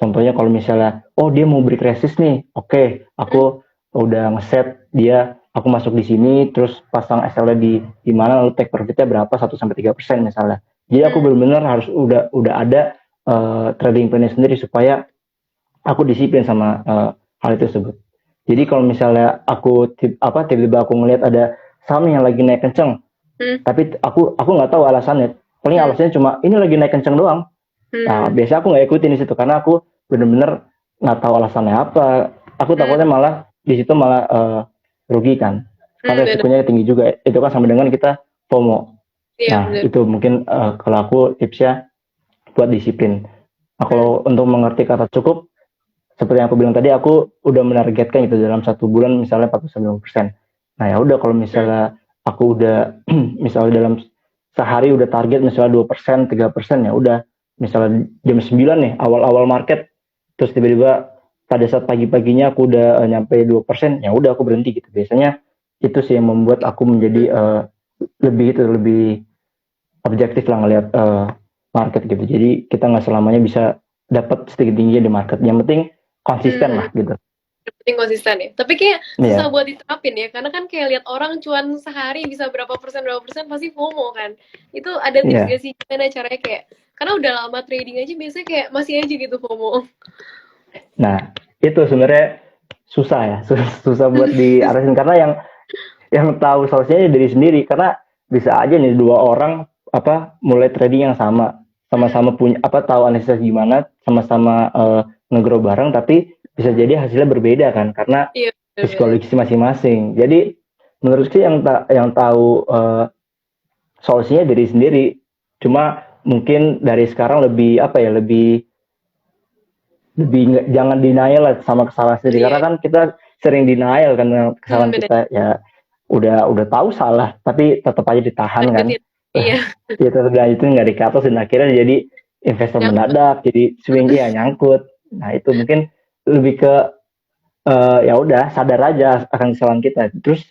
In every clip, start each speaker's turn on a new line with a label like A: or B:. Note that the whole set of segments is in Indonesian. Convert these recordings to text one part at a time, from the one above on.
A: Contohnya kalau misalnya, oh dia mau break resist nih, oke, aku udah ngeset dia, aku masuk di sini, terus pasang SL di mana, lalu take profitnya berapa 1-3% misalnya. Jadi aku benar-benar harus udah ada trading plan sendiri supaya aku disiplin sama hal itu tersebut. Jadi kalau misalnya aku tiba-tiba aku ngelihat ada saham yang lagi naik kenceng, tapi aku nggak tahu alasannya. Paling alasannya cuma ini lagi naik kenceng doang. Nah, biasa aku nggak ikutin di situ karena aku bener-bener nggak tahu alasannya apa. Aku takutnya malah di situ malah rugi kan. Karena
B: Bener.
A: resikonya tinggi juga. Itu kan sama dengan kita FOMO.
B: Iya
A: Nah,
B: bener.
A: itu mungkin kalau aku tipsnya buat disiplin. Nah,
B: Hmm.
A: kalau untuk mengerti kata cukup, seperti yang aku bilang tadi, aku udah menargetkan itu dalam 1 bulan misalnya 40-50%. Nah, ya udah kalau
B: Hmm.
A: misalnya aku udah misalnya dalam sehari udah target misalnya 2%, 3%, ya udah misalnya jam 9 nih awal-awal market, terus tiba-tiba pada saat pagi-paginya aku udah nyampe 2%, ya udah aku berhenti gitu. Biasanya itu sih yang membuat aku menjadi lebih objektif lah ngelihat market gitu. Jadi kita nggak selamanya bisa dapat sedikit tingginya di market. Yang penting konsisten
B: Hmm.
A: lah gitu.
B: Yang penting konsisten ya. Tapi kayak susah
A: Iya,
B: buat diterapin ya, karena kan kayak lihat orang cuan sehari bisa berapa persen pasti FOMO kan. Itu ada tips
A: iya.
B: gak sih gimana caranya kayak, karena udah lama trading aja biasanya kayak masih aja gitu FOMO.
A: Nah, itu sebenarnya susah ya, susah buat diarahin karena yang tahu solusinya diri sendiri karena bisa aja nih dua orang mulai trading yang sama-sama punya tahu analisis gimana, sama-sama ngegrow bareng tapi bisa jadi hasilnya berbeda kan karena
B: Iya benar-benar.
A: psikologi masing-masing. Jadi menurut sih yang tahu solusinya diri sendiri. Cuma mungkin dari sekarang lebih lebih jangan denial lah sama kesalahan sendiri karena
B: Iya.
A: kan kita sering denial kan dengan kesalahan
B: Benar.
A: kita ya udah tahu salah tapi tetap aja ditahan kan.
B: Lanjutin. Iya.
A: Ya tetap dilanjutin nggak dikatos dan akhirnya jadi investor
B: Nyangkut.
A: mendadak jadi swing ya nyangkut. Nah itu mungkin lebih ke ya udah sadar aja akan kesalahan kita, terus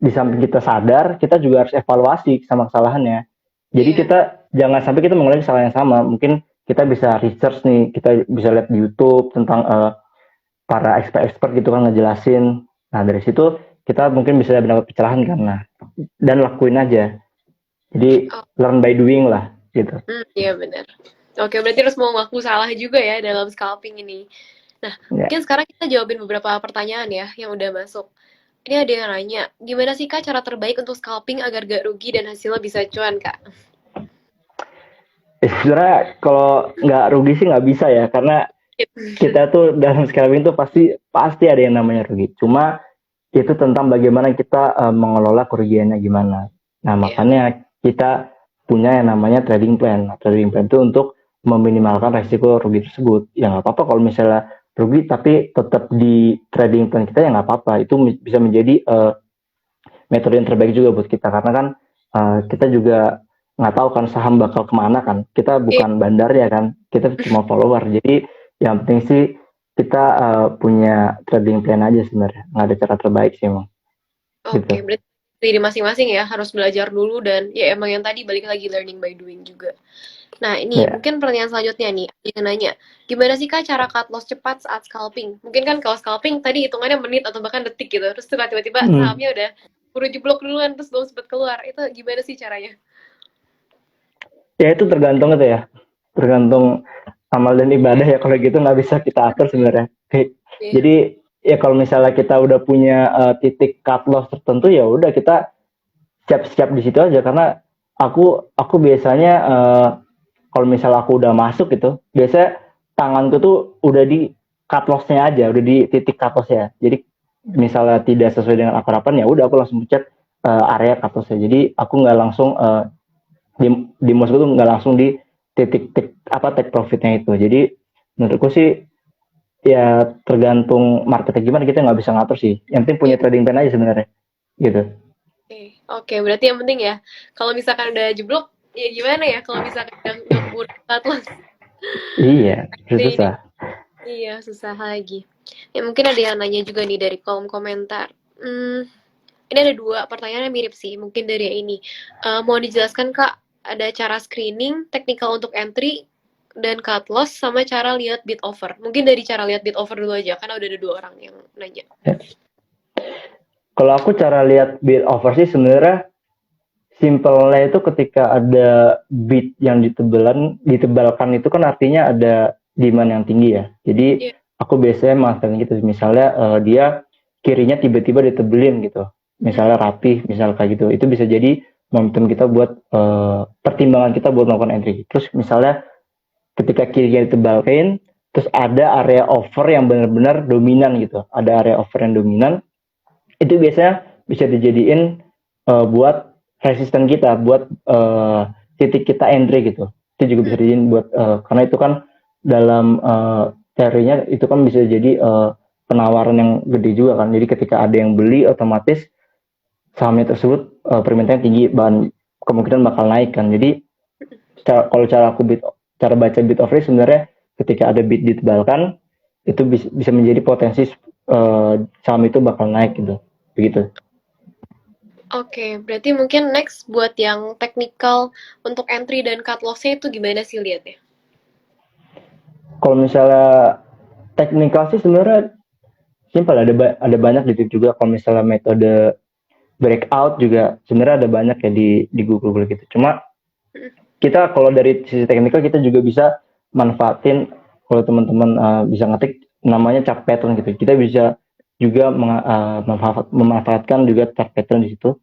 A: di samping kita sadar kita juga harus evaluasi sama kesalahannya. Jadi
B: Iya.
A: kita jangan sampai kita mengulangi kesalahan yang sama. Mungkin kita bisa research nih, kita bisa lihat di YouTube tentang para expert gitu kan ngejelasin. Nah dari situ kita mungkin bisa mendapat pencerahan karena dan lakuin aja. Jadi
B: Oh,
A: learn by doing lah gitu.
B: iya benar. Oke, berarti harus mau ngaku salah juga ya dalam scalping ini. Nah,
A: Ya.
B: mungkin sekarang kita jawabin beberapa pertanyaan ya yang udah masuk. Ini ada yang nanya, gimana sih Kak cara terbaik untuk scalping agar gak rugi dan hasilnya bisa cuan Kak?
A: Sebenarnya kalau nggak rugi sih nggak bisa ya karena kita tuh dalam scalping tuh pasti pasti ada yang namanya rugi. Cuma itu tentang bagaimana kita mengelola kerugiannya gimana. Nah,
B: Iya.
A: makanya kita punya yang namanya trading plan. Nah, trading plan itu untuk meminimalkan resiko rugi tersebut. Ya nggak apa-apa kalau misalnya rugi tapi tetap di trading plan kita ya nggak apa-apa. Itu bisa menjadi metode yang terbaik juga buat kita karena kan kita juga nggak tahu kan saham bakal kemana kan. Kita
B: Iya.
A: bukan bandar ya kan. Kita cuma follower. Jadi yang penting sih kita punya trading plan aja sebenarnya. Nggak ada cara terbaik sih emang
B: Oke,
A: gitu.
B: berarti diri masing-masing ya harus belajar dulu dan ya emang yang tadi balik lagi learning by doing juga. Nah, ini
A: Ya.
B: mungkin pertanyaan selanjutnya nih, ada yang nanya, gimana sih Kak cara cut loss cepat saat scalping? Mungkin kan kalau scalping tadi hitungannya menit atau bahkan detik gitu, terus tiba-tiba
A: Hmm.
B: sahamnya udah buru jeblok duluan terus belum sempat keluar. Itu gimana sih caranya?
A: Ya itu tergantung itu ya. Tergantung amal dan ibadah ya kalau gitu nggak bisa kita atur sebenarnya.
B: Iya.
A: Jadi ya kalau misalnya kita udah punya titik cut loss tertentu ya udah kita siap-siap di situ aja karena aku biasanya kalau misalnya aku udah masuk gitu biasanya tanganku tuh udah di cut lossnya aja udah di titik cut lossnya jadi misalnya tidak sesuai dengan aku harapan ya udah aku langsung pencet area cut lossnya jadi aku nggak langsung di mouse tuh nggak langsung di titik take profitnya itu jadi menurutku sih ya tergantung marketnya gimana kita nggak bisa ngatur sih yang penting punya
B: Iya.
A: trading plan aja sebenarnya gitu.
B: Oke, oke, berarti yang penting ya, kalau misalkan udah jeblok, ya gimana ya kalau misalkan yang keburu cut loss.
A: Iya
B: Trading.
A: susah.
B: Iya, susah lagi. Ya mungkin ada yang nanya juga nih dari kolom komentar. Ini ada dua pertanyaan yang mirip sih, mungkin dari yang ini. Mau dijelaskan Kak, ada cara screening, technical untuk entry, dan cut loss sama cara lihat bid offer. Mungkin dari cara lihat bid offer dulu aja, karena udah ada 2 orang yang nanya.
A: Kalau aku cara lihat bid offer sih sebenarnya simpelnya itu ketika ada bid yang ditebalkan itu kan artinya ada demand yang tinggi ya. Jadi
B: Iya.
A: aku biasanya manfaatin gitu. Misalnya dia kirinya tiba-tiba ditebelin gitu. Misalnya rapih, misal kayak gitu. Itu bisa jadi momentum kita buat pertimbangan kita buat melakukan entry. Terus misalnya ketika kirinya ditebalkan, terus ada area offer yang benar-benar dominan gitu. Ada area offer yang dominan, itu biasanya bisa dijadiin buat resisten kita, buat titik kita entry gitu. Itu juga bisa dijadiin buat karena itu kan dalam teorinya itu kan bisa jadi penawaran yang gede juga kan. Jadi ketika ada yang beli otomatis sahamnya tersebut permintaannya tinggi, bahan kemungkinan bakal naik kan. Jadi kalau cara baca bid offer sebenarnya ketika ada bid ditebalkan itu bisa menjadi potensi saham itu bakal naik gitu. Begitu.
B: Oke, berarti mungkin next buat yang technical untuk entry dan cut loss-nya itu gimana sih lihatnya?
A: Kalau misalnya teknikal sih sebenarnya simpel, ada banyak di YouTube juga. Kalau misalnya metode breakout juga sebenarnya ada banyak ya di Google gitu. Cuma kita kalau dari sisi teknikal kita juga bisa manfaatin, kalau teman-teman bisa ngetik namanya chart pattern gitu. Kita bisa juga memanfaatkan juga chart pattern di situ.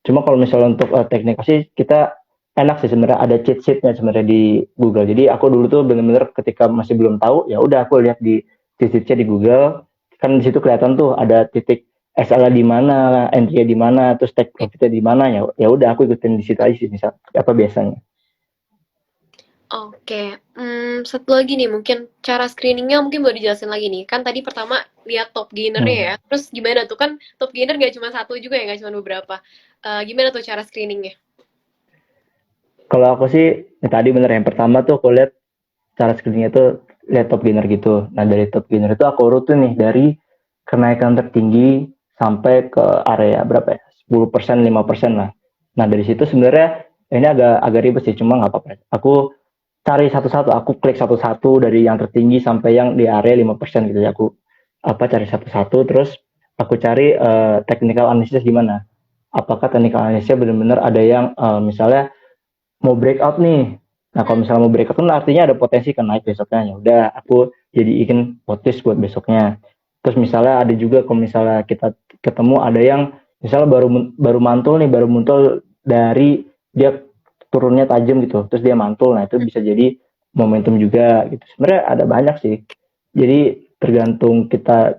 A: Cuma kalau misalnya untuk teknikal sih kita enak sih sebenarnya, ada cheat sheetnya sebenarnya di Google. Jadi aku dulu tuh bener-bener ketika masih belum tahu, ya udah aku lihat di cheat sheetnya di Google. Kan di situ kelihatan tuh ada titik SL di mana, entry di mana, terus take profitnya di mana, ya udah aku ikutin di situ aja sih, misal apa biasanya.
B: Oke, satu lagi nih mungkin cara screeningnya mungkin boleh dijelasin lagi nih. Kan tadi pertama lihat top gainernya
A: Hmm.
B: ya. Terus gimana tuh kan top gainer nggak cuma satu juga ya, nggak cuma beberapa. Gimana tuh cara screeningnya?
A: Kalau aku sih tadi bener yang pertama tuh aku lihat cara screeningnya tuh lihat top gainer gitu. Nah dari top gainer itu aku urut tuh nih dari kenaikan tertinggi sampai ke area berapa ya? 10%, 5% lah. Nah dari situ sebenarnya ini agak ribet sih, cuma nggak apa-apa. Aku cari satu-satu, aku klik satu-satu dari yang tertinggi sampai yang di area 5% gitu ya. Aku cari satu-satu, terus aku cari technical analysis gimana. Apakah technical analysis benar-benar ada yang misalnya mau breakout nih. Nah kalau misalnya mau breakout kan artinya ada potensi kan naik besoknya. Ya udah aku jadi ikan potis buat besoknya. Terus misalnya ada juga kalau misalnya kita ketemu ada yang misalnya baru mantul nih, baru muncul dari dia turunnya tajam gitu, terus dia mantul. Nah itu bisa jadi momentum juga gitu. Sebenarnya ada banyak sih. Jadi tergantung kita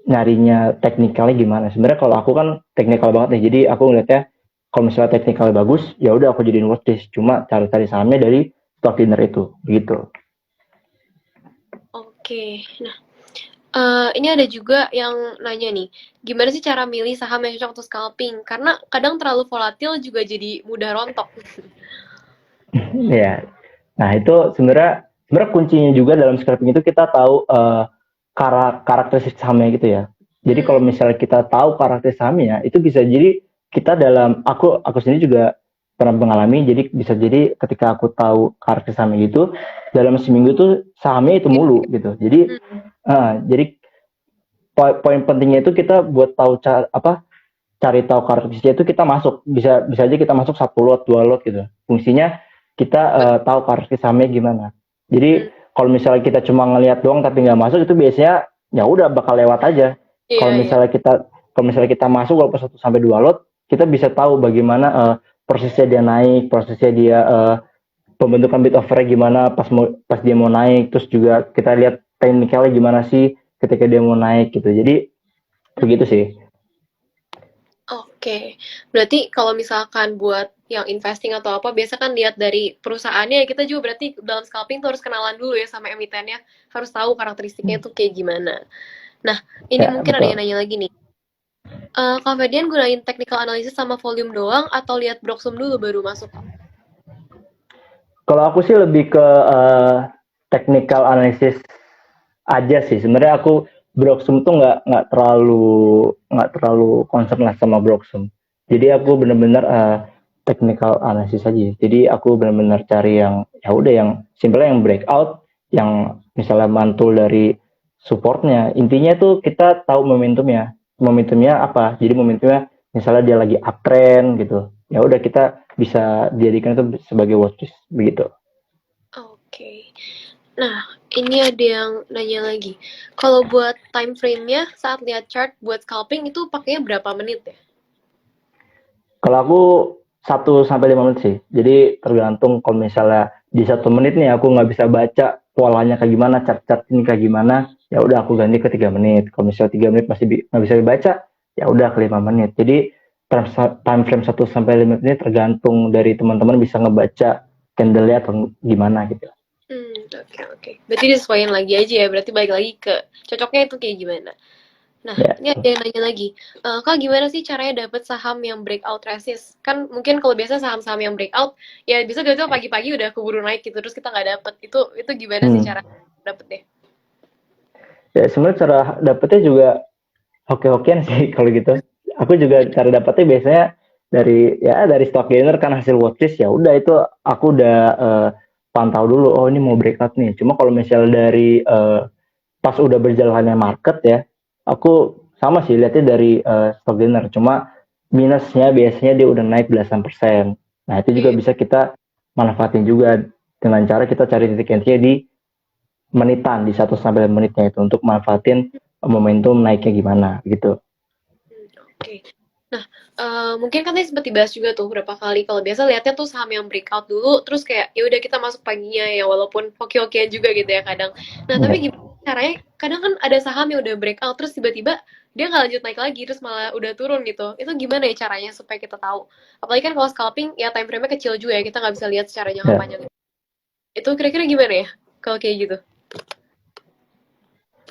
A: nyarinya teknikalnya gimana. Sebenarnya kalau aku kan teknikal banget nih. Jadi aku ngeliatnya kalau misalnya teknikalnya bagus, ya udah aku jadiin watchlist. Cuma cari-cari sahamnya dari stock dinner itu, gitu.
B: Oke, nah ini ada juga yang nanya nih, gimana sih cara milih saham yang cocok untuk scalping? Karena kadang terlalu volatil juga jadi mudah rontok.
A: Ya. Nah itu sebenarnya kuncinya juga dalam scalping itu kita tahu karakteristik sahamnya gitu ya. Jadi kalau misalnya kita tahu karakter sahamnya, itu bisa jadi kita aku sendiri juga pernah mengalami. Jadi bisa jadi ketika aku tahu karakter sahamnya gitu, dalam seminggu tuh sahamnya itu mulu gitu. Jadi poin pentingnya itu kita buat tahu cari tahu karakteristiknya itu kita masuk, bisa aja kita masuk 1 lot 2 lot gitu. Fungsinya kita tahu karakteristik sahamnya gimana. Jadi kalau misalnya kita cuma ngelihat doang tapi nggak masuk, itu biasanya ya udah bakal lewat aja.
B: Iya,
A: Kalau
B: iya.
A: misalnya kita masuk walaupun 1 sampai 2 lot, kita bisa tahu bagaimana prosesnya dia naik, prosesnya dia pembentukan bid offer gimana pas dia mau naik. Terus juga kita lihat teknikalnya gimana sih ketika dia mau naik gitu. Jadi begitu sih.
B: Oke, berarti kalau misalkan buat yang investing atau apa, biasa kan lihat dari perusahaannya, kita juga berarti dalam scalping tuh harus kenalan dulu ya sama emitennya, harus tahu karakteristiknya tuh kayak gimana. Nah, ini
A: Ya
B: mungkin ada yang
A: betul.
B: nanya lagi nih. Kak Ferdian gunain technical analysis sama volume doang atau lihat Broksum dulu baru masuk?
A: Kalau aku sih lebih ke technical analysis aja sih. Sebenarnya aku Broksum tuh nggak terlalu concern lah sama Broksum. Jadi aku bener-bener technical analysis aja. Jadi aku benar-benar cari yang ya udah yang simpelnya yang breakout, yang misalnya mantul dari supportnya. Intinya tuh kita tahu momentumnya. Momentumnya apa? Jadi momentumnya misalnya dia lagi uptrend gitu. Ya udah kita bisa dijadikan itu sebagai watchlist begitu.
B: Oke. Nah, ini ada yang nanya lagi. Kalau buat time frame-nya saat lihat chart buat scalping itu pakainya berapa menit ya?
A: Kalau aku 1 sampai 5 menit sih. Jadi tergantung kalau misalnya di 1 menit nih aku nggak bisa baca polanya kayak gimana, chart-chart ini kayak gimana, ya udah aku ganti ke 3 menit. Kalau misalnya 3 menit masih nggak bisa dibaca, ya udah ke 5 menit. Jadi time frame 1 sampai 5 menit ini tergantung dari teman-teman bisa ngebaca candle-nya atau gimana gitu.
B: Oke. Berarti disesuaikan lagi aja ya. Berarti balik lagi ke cocoknya itu kayak gimana. Nah,
A: Ya,
B: ini ada yang nanya lagi. Kak, gimana sih caranya dapet saham yang breakout resist? Kan mungkin kalau biasa saham-saham yang breakout, ya bisa tiba-tiba pagi-pagi udah keburu naik gitu, terus kita nggak dapet. Itu gimana sih cara dapetnya?
A: ya sebenarnya cara dapetnya juga oke-okean sih kalau gitu. Aku juga cara dapetnya biasanya dari stock gainer kan hasil watchlist ya udah itu aku udah pantau dulu oh ini mau breakout nih. Cuma kalau misalnya dari pas udah berjalannya market ya, aku sama sih lihatnya dari stock gainer. Cuma minusnya biasanya dia udah naik belasan persen. Nah itu juga
B: Iya.
A: bisa kita manfaatin juga dengan cara kita cari titik entry di menitan di 1 sampai 5 menitnya itu untuk manfaatin momentum naiknya gimana gitu.
B: Oke. Nah, mungkin kan tadi sempat dibahas juga tuh berapa kali. Kalau biasa lihatnya tuh saham yang breakout dulu, terus kayak ya udah kita masuk paginya ya, walaupun oke-okean juga gitu ya kadang. Nah, tapi
A: Ya.
B: gimana caranya? Kadang kan ada saham yang udah breakout, terus tiba-tiba dia nggak lanjut naik lagi, terus malah udah turun gitu. Itu gimana ya caranya supaya kita tahu? Apalagi kan kalau scalping, ya time frame-nya kecil juga ya, kita nggak bisa lihat secara jangka
A: Ya.
B: panjang. Itu kira-kira gimana ya kalau kayak gitu?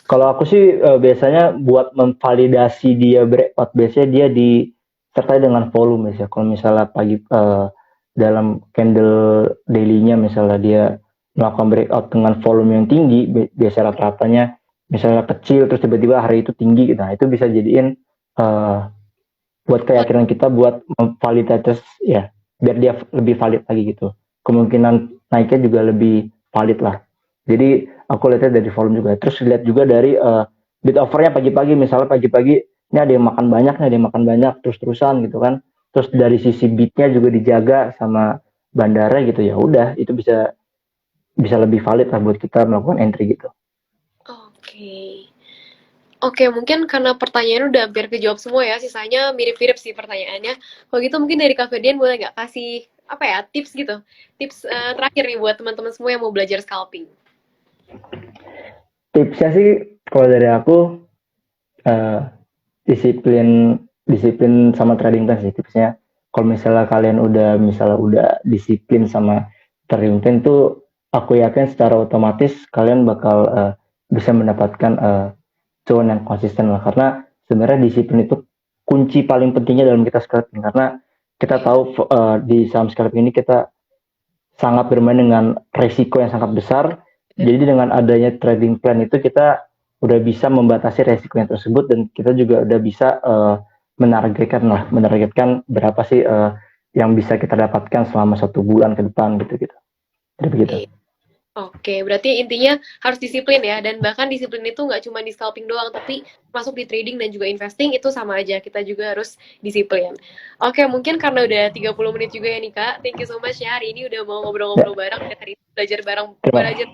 A: Kalau aku sih biasanya buat memvalidasi dia breakout biasanya dia disertai dengan volume ya. Kalau misalnya pagi dalam candle daily-nya misalnya dia melakukan breakout dengan volume yang tinggi, biasa rata-ratanya misalnya kecil terus tiba-tiba hari itu tinggi gitu. Nah, itu bisa jadiin uh, buat keyakinan kita buat memvalidasi ya biar dia lebih valid lagi gitu. Kemungkinan naiknya juga lebih valid lah. Jadi aku lihatnya dari volume juga. Terus lihat juga dari bid offernya pagi-pagi. Misalnya pagi-pagi ini ada yang makan banyak, ada yang makan banyak terus-terusan gitu kan. Terus dari sisi bidnya juga dijaga sama bandara gitu ya. Udah itu bisa bisa lebih valid lah buat kita melakukan entry gitu.
B: Oke. Oke, mungkin karena pertanyaan udah hampir kejawab semua ya, sisanya mirip-mirip sih pertanyaannya. Kalau gitu mungkin dari Kak Ferdian boleh nggak kasih apa ya tips gitu, tips terakhir nih buat teman-teman semua yang mau belajar scalping.
A: Tipsnya sih kalau dari aku eh, disiplin disiplin sama trading plan sih tipsnya. Kalau misalnya kalian udah disiplin sama trading plan tuh aku yakin secara otomatis kalian bakal bisa mendapatkan cuan yang konsisten lah karena sebenarnya disiplin itu kunci paling pentingnya dalam kita scalping karena kita
B: Oke.
A: tahu di saham scalping ini kita sangat bermain dengan resiko yang sangat besar. Jadi dengan adanya trading plan itu kita udah bisa membatasi resiko yang tersebut dan kita juga udah bisa menargetkan berapa sih yang bisa kita dapatkan selama 1 bulan ke depan gitu gitu. Jadi begitu.
B: Oke, berarti intinya harus disiplin ya, dan bahkan disiplin itu nggak cuma di scalping doang, tapi masuk di trading dan juga investing itu sama aja, kita juga harus disiplin. Oke, mungkin karena udah 30 menit juga ya nih Kak, thank you so much ya hari ini udah mau ngobrol-ngobrol
A: Ya,
B: bareng, dari belajar bareng,
A: terima
B: belajar